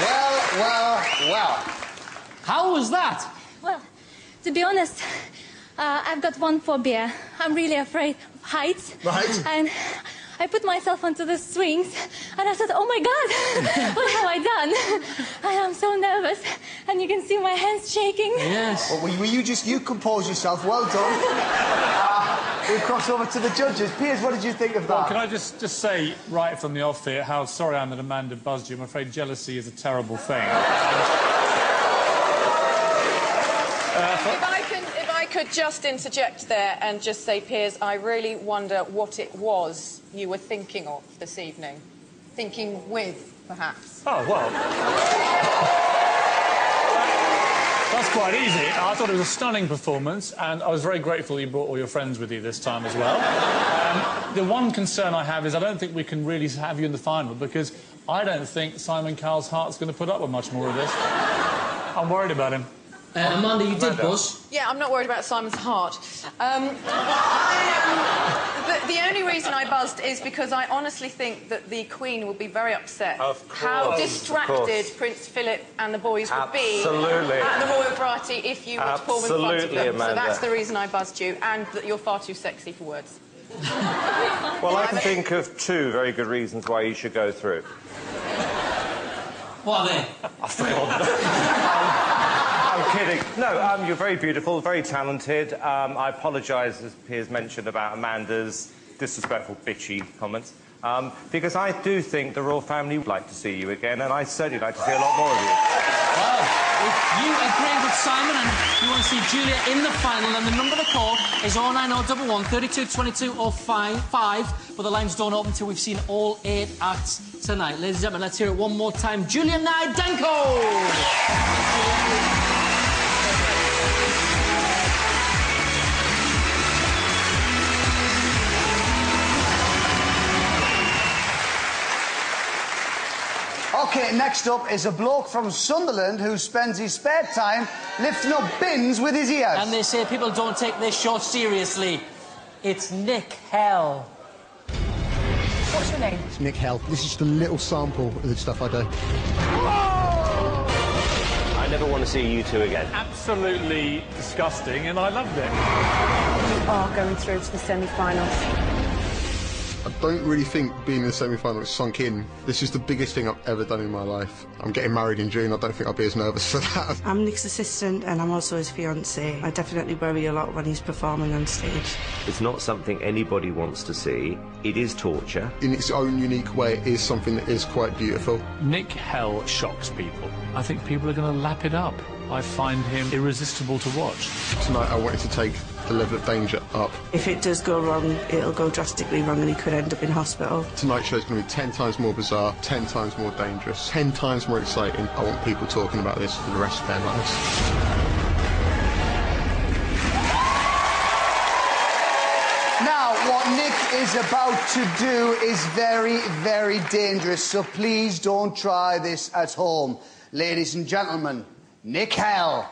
Well. How was that? Well, to be honest, I've got one phobia. I'm really afraid of heights. Right. And I put myself onto the swings, and I thought, oh my God, what have I done? I am so nervous, and you can see my hands shaking. Yes. Well, you compose yourself. Well done. We'll cross over to the judges. Piers, what did you think of that? Well, can I just say right from the off here how sorry I am that Amanda buzzed you. I'm afraid jealousy is a terrible thing. If I could just interject there and just say, Piers, I really wonder what it was you were thinking of this evening. Thinking with, perhaps. Oh, well. That's quite easy. I thought it was a stunning performance, and I was very grateful you brought all your friends with you this time as well. The one concern I have is I don't think we can really have you in the final, because I don't think Simon Cowell's heart's going to put up with much more of this. I'm worried about him. Amanda, you did buzz. Yeah, I'm not worried about Simon's heart. The only reason I buzzed is because I honestly think that the Queen would be very upset how distracted Prince Philip and the boys would be at the Royal Variety if you were to perform in front of them. Amanda. So that's the reason I buzzed you, and that you're far too sexy for words. Well, I can think of two very good reasons why you should go through. What are they? I forgot. I'm kidding. No, you're very beautiful, very talented. I apologise, as Piers mentioned, about Amanda's disrespectful, bitchy comments. Because I do think the royal family would like to see you again, and I'd certainly like to see a lot more of you. Well, if you agree with Simon and you want to see Julia in the final, then the number to call is 09011 32 22 or 55. But the lines don't open until we've seen all 8 acts tonight. Ladies and gentlemen, let's hear it one more time. Julia Danko! OK, next up is a bloke from Sunderland who spends his spare time lifting up bins with his ears. And they say people don't take this show seriously. It's Nick Hell. What's your name? It's Nick Hell. This is just a little sample of the stuff I do. I never want to see you two again. Absolutely disgusting, and I loved it. You are going through to the semi-finals. I don't really think being in the semi-final has sunk in. This is the biggest thing I've ever done in my life. I'm getting married in June. I don't think I'll be as nervous for that. I'm Nick's assistant and I'm also his fiancée. I definitely worry a lot when he's performing on stage. It's not something anybody wants to see. It is torture. In its own unique way, it is something that is quite beautiful. Nick Hell shocks people. I think people are going to lap it up. I find him irresistible to watch. Tonight I wanted to take the level of danger up. If it does go wrong, it'll go drastically wrong and he could end up in hospital. Tonight's show's going to be 10 times more bizarre, 10 times more dangerous, 10 times more exciting. I want people talking about this for the rest of their lives. Now, what Nick is about to do is very, very dangerous, so please don't try this at home. Ladies and gentlemen, Nick Hell.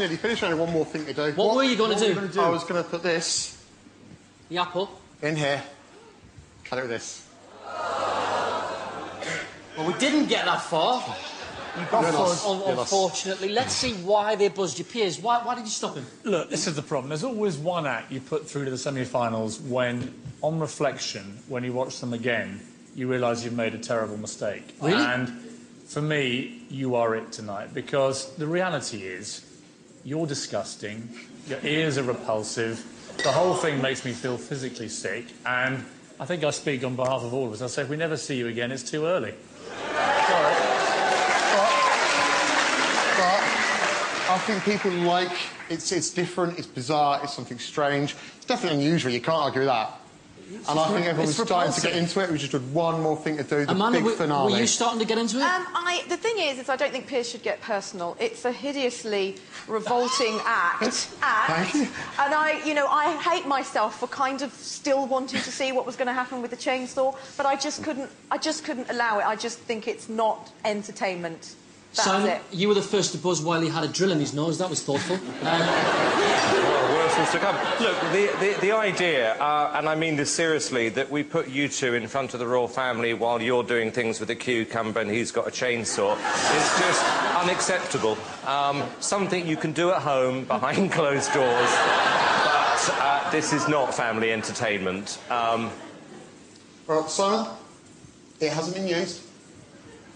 nearly finished. Only one more thing to do. What were you going to do? I was going to put this... The apple? In here. Cut it with this. Well, we didn't get that far. You got buzzed. Unfortunately. Let's see why they buzzed your peers. Why did you stop him? Look, this is the problem. There's always one act you put through to the semi-finals when, on reflection, when you watch them again, you realise you've made a terrible mistake. Really? And for me, you are it tonight, because the reality is you're disgusting, your ears are repulsive, the whole thing makes me feel physically sick, and I think I speak on behalf of all of us. I say if we never see you again, it's too early. Sorry. But I think people like... It's different, it's bizarre, it's something strange. It's definitely unusual, you can't argue with that. And I think everyone was starting to get into it. We just had one more thing to do, the Amanda, big finale. Were you starting to get into it? The thing is I don't think Piers should get personal. It's a hideously revolting act. Thank you. And I hate myself for kind of still wanting to see what was going to happen with the chainsaw, but I just couldn't allow it. I just think it's not entertainment. That's it. You were the first to buzz while he had a drill in his nose. That was thoughtful. Well, worse was to come. Look, the idea, and I mean this seriously, that we put you two in front of the royal family while you're doing things with a cucumber and he's got a chainsaw is just unacceptable. Something you can do at home behind closed doors, but this is not family entertainment. Right, Simon, it hasn't been used.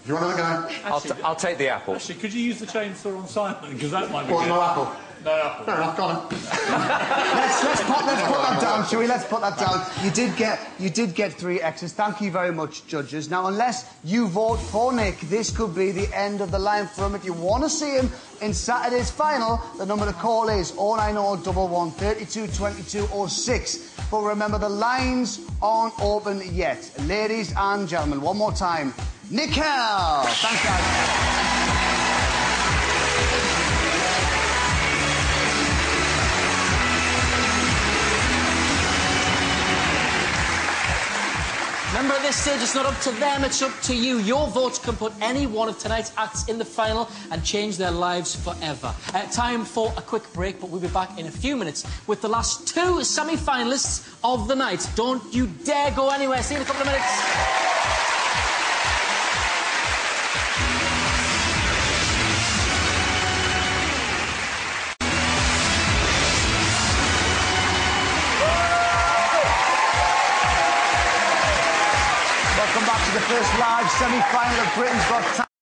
If you want another go... I'll take the apple. Actually, could you use the chainsaw on Simon? Because that might be What, good. no apple? No apple. Fair enough, go on. let's put that down, shall we? Let's put that down. You did get 3 X's. Thank you very much, judges. Now, unless you vote for Nick, this could be the end of the line for him. If you want to see him in Saturday's final, the number to call is 09011 32 22 06. But remember, the lines aren't open yet. Ladies and gentlemen, one more time, Nick Hell. Thanks, guys. Remember, at this stage, it's not up to them, it's up to you. Your votes can put any one of tonight's acts in the final and change their lives forever. Time for a quick break, but we'll be back in a few minutes with the last 2 semi-finalists of the night. Don't you dare go anywhere. See you in a couple of minutes. Welcome back to the first live semi-final of Britain's Got Talent.